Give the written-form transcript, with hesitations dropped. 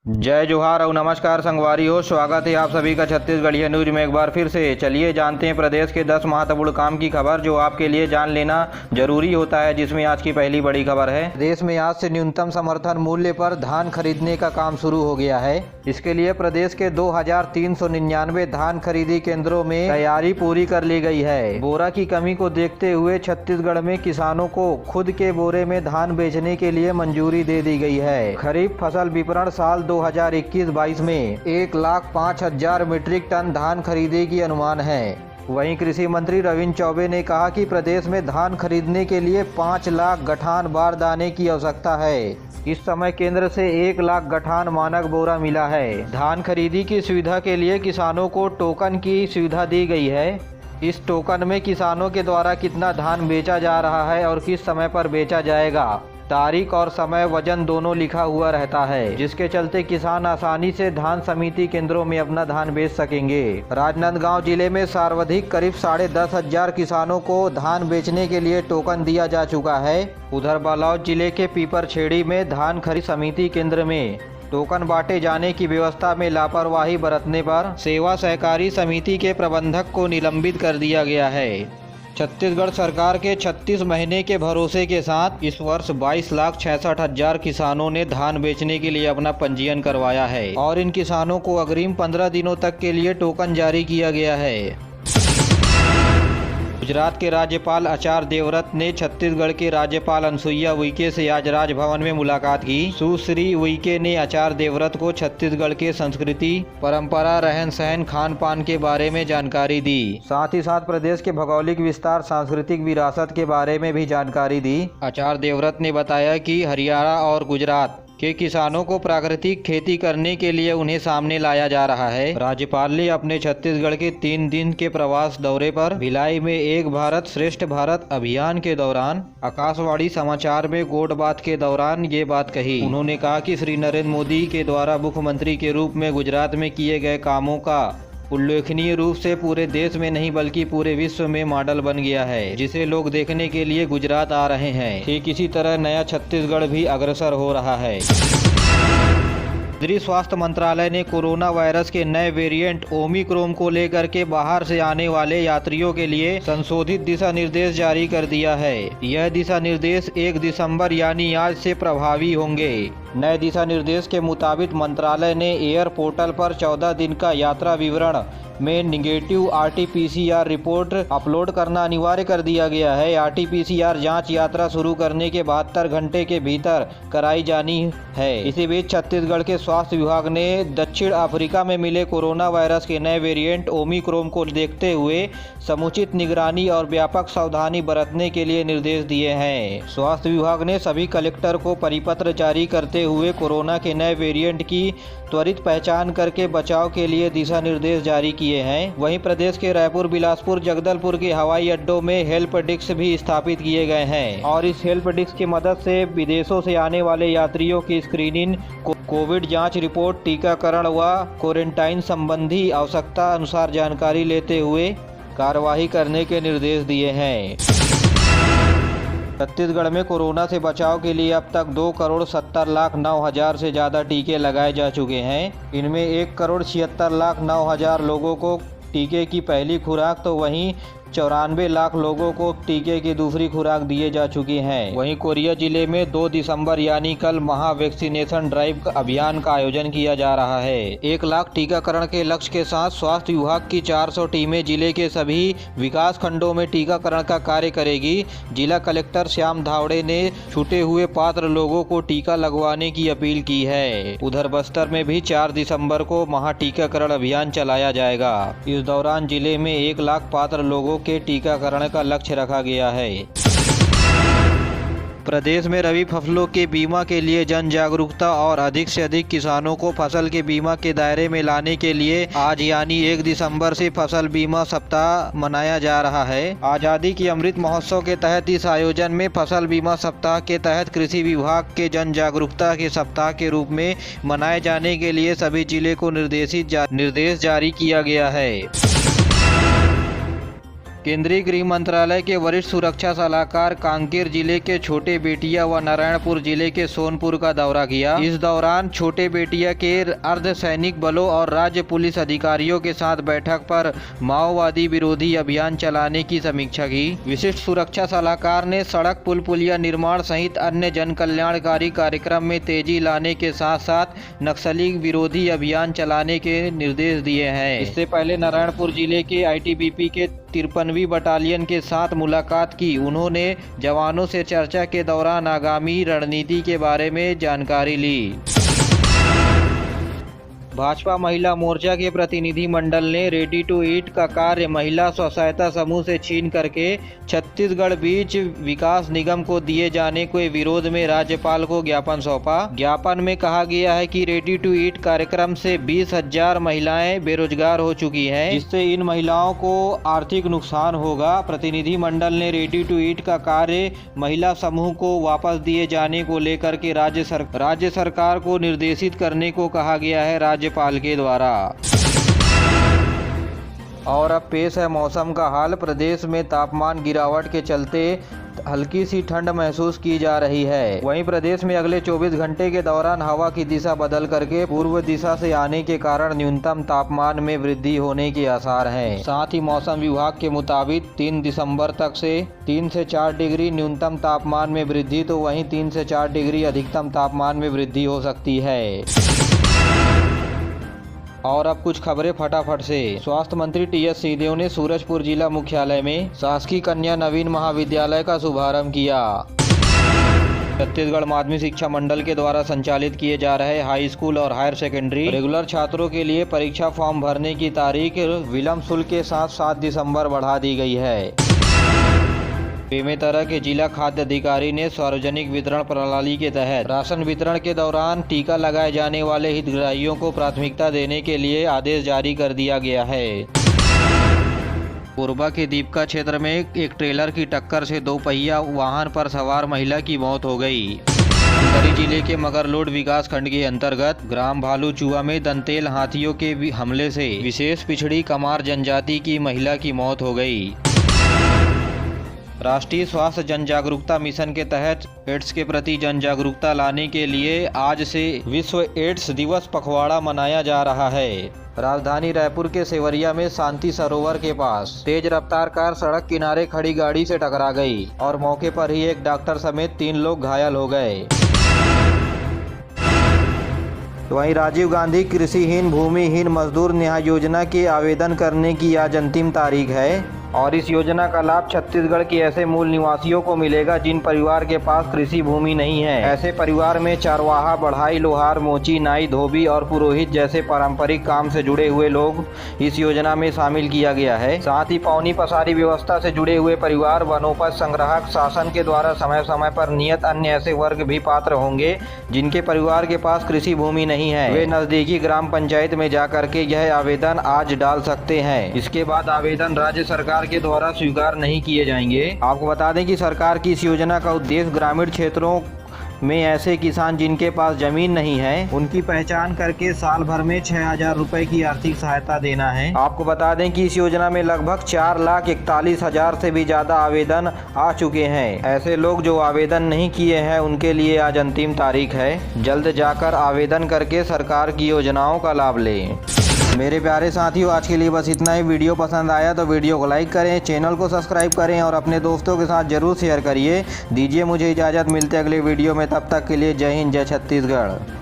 जय जोहार और नमस्कार संगवारी हो। स्वागत है आप सभी का छत्तीसगढ़िया न्यूज में एक बार फिर से। चलिए जानते हैं प्रदेश के 10 महत्वपूर्ण काम की खबर जो आपके लिए जान लेना जरूरी होता है, जिसमें आज की पहली बड़ी खबर है। प्रदेश में आज से न्यूनतम समर्थन मूल्य पर धान खरीदने का काम शुरू हो गया है। इसके लिए प्रदेश के 2399 धान खरीदी केंद्रों में तैयारी पूरी कर ली गई है। बोरा की कमी को देखते हुए छत्तीसगढ़ में किसानों को खुद के बोरे में धान बेचने के लिए मंजूरी दे दी गई है। खरीफ फसल विपणन साल 2021-22 में 1,05,000 मीट्रिक टन धान खरीदे की अनुमान है। वहीं कृषि मंत्री रविन्द्र चौबे ने कहा कि प्रदेश में धान खरीदने के लिए 5 लाख गठान बारदाने की आवश्यकता है। इस समय केंद्र से 1 लाख गठान मानक बोरा मिला है। धान खरीदी की सुविधा के लिए किसानों को टोकन की सुविधा दी गई है। इस टोकन में किसानों के द्वारा कितना धान बेचा जा रहा है और किस समय पर बेचा जाएगा, तारीख और समय, वजन दोनों लिखा हुआ रहता है, जिसके चलते किसान आसानी से धान समिति केंद्रों में अपना धान बेच सकेंगे। राजनांदगांव जिले में सर्वाधिक करीब 10,500 किसानों को धान बेचने के लिए टोकन दिया जा चुका है। उधर बालोद जिले के पीपरछेड़ी में धान खरीद समिति केंद्र में टोकन बांटे जाने की व्यवस्था में लापरवाही बरतने पर सेवा सहकारी समिति के प्रबंधक को निलंबित कर दिया गया है। छत्तीसगढ़ सरकार के 36 महीने के भरोसे के साथ इस वर्ष 22,66,000 किसानों ने धान बेचने के लिए अपना पंजीयन करवाया है और इन किसानों को अग्रिम 15 दिनों तक के लिए टोकन जारी किया गया है। गुजरात के राज्यपाल आचार्य देवव्रत ने छत्तीसगढ़ के राज्यपाल अनुसुईया उइके से आज राजभवन में मुलाकात की। सुश्री उइके ने आचार्य देवव्रत को छत्तीसगढ़ के संस्कृति, परंपरा, रहन सहन, खान पान के बारे में जानकारी दी। साथ ही साथ प्रदेश के भौगोलिक विस्तार, सांस्कृतिक विरासत के बारे में भी जानकारी दी। आचार्य देवव्रत ने बताया कि हरियाणा और गुजरात के किसानों को प्राकृतिक खेती करने के लिए उन्हें सामने लाया जा रहा है। राज्यपाल ने अपने छत्तीसगढ़ के 3 दिन के प्रवास दौरे पर भिलाई में एक भारत श्रेष्ठ भारत अभियान के दौरान आकाशवाणी समाचार में गोड बात के दौरान ये बात कही। उन्होंने कहा कि श्री नरेंद्र मोदी के द्वारा मुख्यमंत्री के रूप में गुजरात में किए गए कामों का उल्लेखनीय रूप से पूरे देश में नहीं बल्कि पूरे विश्व में मॉडल बन गया है, जिसे लोग देखने के लिए गुजरात आ रहे हैं। ठीक इसी तरह नया छत्तीसगढ़ भी अग्रसर हो रहा है। केंद्रीय स्वास्थ्य मंत्रालय ने कोरोना वायरस के नए वेरिएंट ओमिक्रॉन को लेकर के बाहर से आने वाले यात्रियों के लिए संशोधित दिशा निर्देश जारी कर दिया है। यह दिशा निर्देश 1 दिसंबर यानी आज से प्रभावी होंगे। नए दिशा निर्देश के मुताबिक मंत्रालय ने एयर पोर्टल पर 14 दिन का यात्रा विवरण में निगेटिव RT-PCR रिपोर्ट अपलोड करना अनिवार्य कर दिया गया है। RT-PCR जांच यात्रा शुरू करने के 72 घंटे के भीतर कराई जानी है। इसी बीच छत्तीसगढ़ के स्वास्थ्य विभाग ने दक्षिण अफ्रीका में मिले कोरोना वायरस के नए वेरिएंट ओमिक्रॉन को देखते हुए समुचित निगरानी और व्यापक सावधानी बरतने के लिए निर्देश दिए हैं। स्वास्थ्य विभाग ने सभी कलेक्टर को परिपत्र जारी करते हुए कोरोना के नए वेरिएंट की त्वरित पहचान करके बचाव के लिए दिशा निर्देश जारी किए हैं। वहीं प्रदेश के रायपुर, बिलासपुर, जगदलपुर के हवाई अड्डों में हेल्प डेस्क भी स्थापित किए गए हैं और इस हेल्प डेस्क की मदद से विदेशों से आने वाले यात्रियों की स्क्रीनिंग, कोविड जांच रिपोर्ट, टीकाकरण व क्वारंटाइन संबंधी आवश्यकता अनुसार जानकारी लेते हुए कार्यवाही करने के निर्देश दिए हैं। छत्तीसगढ़ में कोरोना से बचाव के लिए अब तक 2,70,09,000 से ज़्यादा टीके लगाए जा चुके हैं। इनमें 1,76,09,000 लोगों को टीके की पहली खुराक तो वहीं 94 लाख लोगों को टीके की दूसरी खुराक दिए जा चुकी हैं। वहीं कोरिया जिले में 2 दिसंबर यानी कल महा वैक्सीनेशन ड्राइव अभियान का आयोजन किया जा रहा है। 1 लाख टीकाकरण के लक्ष्य के साथ स्वास्थ्य विभाग की 400 टीमें जिले के सभी विकास खंडों में टीकाकरण का कार्य करेगी। जिला कलेक्टर श्याम धावड़े ने छूटे हुए पात्र लोगों को टीका लगवाने की अपील की है। उधर बस्तर में भी 4 दिसंबर को महा टीकाकरण अभियान चलाया जाएगा। इस दौरान जिले में 1 लाख पात्र लोगों के टीकाकरण का लक्ष्य रखा गया है। प्रदेश में रबी फसलों के बीमा के लिए जन जागरूकता और अधिक से अधिक किसानों को फसल के बीमा के दायरे में लाने के लिए आज यानी 1 दिसंबर से फसल बीमा सप्ताह मनाया जा रहा है। आज़ादी की अमृत महोत्सव के तहत इस आयोजन में फसल बीमा सप्ताह के तहत कृषि विभाग के जन जागरूकता के सप्ताह के रूप में मनाए जाने के लिए सभी जिले को निर्देश जारी किया गया है। केंद्रीय गृह मंत्रालय के वरिष्ठ सुरक्षा सलाहकार कांकेर जिले के छोटे बेटिया व नारायणपुर जिले के सोनपुर का दौरा किया। इस दौरान छोटे बेटिया के अर्धसैनिक बलों और राज्य पुलिस अधिकारियों के साथ बैठक पर माओवादी विरोधी अभियान चलाने की समीक्षा की। विशिष्ट सुरक्षा सलाहकार ने सड़क पुल पुलिया निर्माण सहित अन्य जन कल्याणकारी कार्यक्रम में तेजी लाने के साथ साथ नक्सली विरोधी अभियान चलाने के निर्देश दिए हैं। इससे पहले नारायणपुर जिले के आईटीबीपी के 53वीं बटालियन के साथ मुलाकात की। उन्होंने जवानों से चर्चा के दौरान आगामी रणनीति के बारे में जानकारी ली। भाजपा महिला मोर्चा के प्रतिनिधि मंडल ने रेडी टू ईट का कार्य महिला स्व सहायता समूह से छीन करके छत्तीसगढ़ बीज विकास निगम को दिए जाने के विरोध में राज्यपाल को ज्ञापन सौंपा। ज्ञापन में कहा गया है कि रेडी टू ईट कार्यक्रम से 20,000 महिलाएं बेरोजगार हो चुकी हैं, जिससे इन महिलाओं को आर्थिक नुकसान होगा। प्रतिनिधि मंडल ने रेडी टू ईट का कार्य महिला समूह को वापस दिए जाने को लेकर के राज्य सरकार को निर्देशित करने को कहा गया है राज्यपाल के द्वारा। और अब पेश है मौसम का हाल। प्रदेश में तापमान गिरावट के चलते हल्की सी ठंड महसूस की जा रही है। वहीं प्रदेश में अगले 24 घंटे के दौरान हवा की दिशा बदल करके पूर्व दिशा से आने के कारण न्यूनतम तापमान में वृद्धि होने के आसार हैं। साथ ही मौसम विभाग के मुताबिक 3 दिसंबर तक से 3 से 4 डिग्री न्यूनतम तापमान में वृद्धि तो वहीं 3 से 4 डिग्री अधिकतम तापमान में वृद्धि हो सकती है। और अब कुछ खबरें फटाफट से। स्वास्थ्य मंत्री टीएस सिंहदेव ने सूरजपुर जिला मुख्यालय में शासकीय कन्या नवीन महाविद्यालय का शुभारंभ किया। छत्तीसगढ़ माध्यमिक शिक्षा मंडल के द्वारा संचालित किए जा रहे हाई स्कूल और हायर सेकेंडरी रेगुलर छात्रों के लिए परीक्षा फॉर्म भरने की तारीख विलंब शुल्क के साथ 7 दिसंबर बढ़ा दी गई है। बेमेतरा के जिला खाद्य अधिकारी ने सार्वजनिक वितरण प्रणाली के तहत राशन वितरण के दौरान टीका लगाए जाने वाले हितग्राहियों को प्राथमिकता देने के लिए आदेश जारी कर दिया गया है। कोरबा के दीपका क्षेत्र में एक ट्रेलर की टक्कर से 2 पहिया वाहन पर सवार महिला की मौत हो गई। धमतरी जिले के मगरलोड विकास खंड के अंतर्गत ग्राम भालूचुआ में दंतेल हाथियों के हमले से विशेष पिछड़ी कमार जनजाति की महिला की मौत हो गई। राष्ट्रीय स्वास्थ्य जन जागरूकता मिशन के तहत एड्स के प्रति जन जागरूकता लाने के लिए आज से विश्व एड्स दिवस पखवाड़ा मनाया जा रहा है। राजधानी रायपुर के सेवरिया में शांति सरोवर के पास तेज रफ्तार कार सड़क किनारे खड़ी गाड़ी से टकरा गई और मौके पर ही एक डॉक्टर समेत 3 लोग घायल हो गए। वहीं राजीव गांधी कृषिहीन भूमिहीन मजदूर न्याय योजना के आवेदन करने की आज अंतिम तारीख है और इस योजना का लाभ छत्तीसगढ़ के ऐसे मूल निवासियों को मिलेगा जिन परिवार के पास कृषि भूमि नहीं है। ऐसे परिवार में चरवाहा, बढ़ाई, लोहार, मोची, नाई, धोबी और पुरोहित जैसे पारंपरिक काम से जुड़े हुए लोग इस योजना में शामिल किया गया है। साथ ही पौनी पसारी व्यवस्था से जुड़े हुए परिवार, वनोपज संग्राहक, शासन के द्वारा समय समय पर नियत अन्य ऐसे वर्ग भी पात्र होंगे जिनके परिवार के पास कृषि भूमि नहीं है। वे नजदीकी ग्राम पंचायत में जाकर के यह आवेदन आज डाल सकते हैं। इसके बाद आवेदन राज्य सरकार के द्वारा स्वीकार नहीं किए जाएंगे। आपको बता दें कि सरकार की इस योजना का उद्देश्य ग्रामीण क्षेत्रों में ऐसे किसान जिनके पास जमीन नहीं है उनकी पहचान करके साल भर में 6,000 रुपए की आर्थिक सहायता देना है। आपको बता दें कि इस योजना में लगभग 4,41,000 से भी ज्यादा आवेदन आ चुके हैं। ऐसे लोग जो आवेदन नहीं किए हैं उनके लिए आज अंतिम तारीख है। जल्द जाकर आवेदन करके सरकार की योजनाओं का लाभ लें। मेरे प्यारे साथियों, आज के लिए बस इतना ही। वीडियो पसंद आया तो वीडियो को लाइक करें, चैनल को सब्सक्राइब करें और अपने दोस्तों के साथ जरूर शेयर करिए। दीजिए मुझे इजाज़त, मिलते अगले वीडियो में। तब तक के लिए जय हिंद, जय छत्तीसगढ़।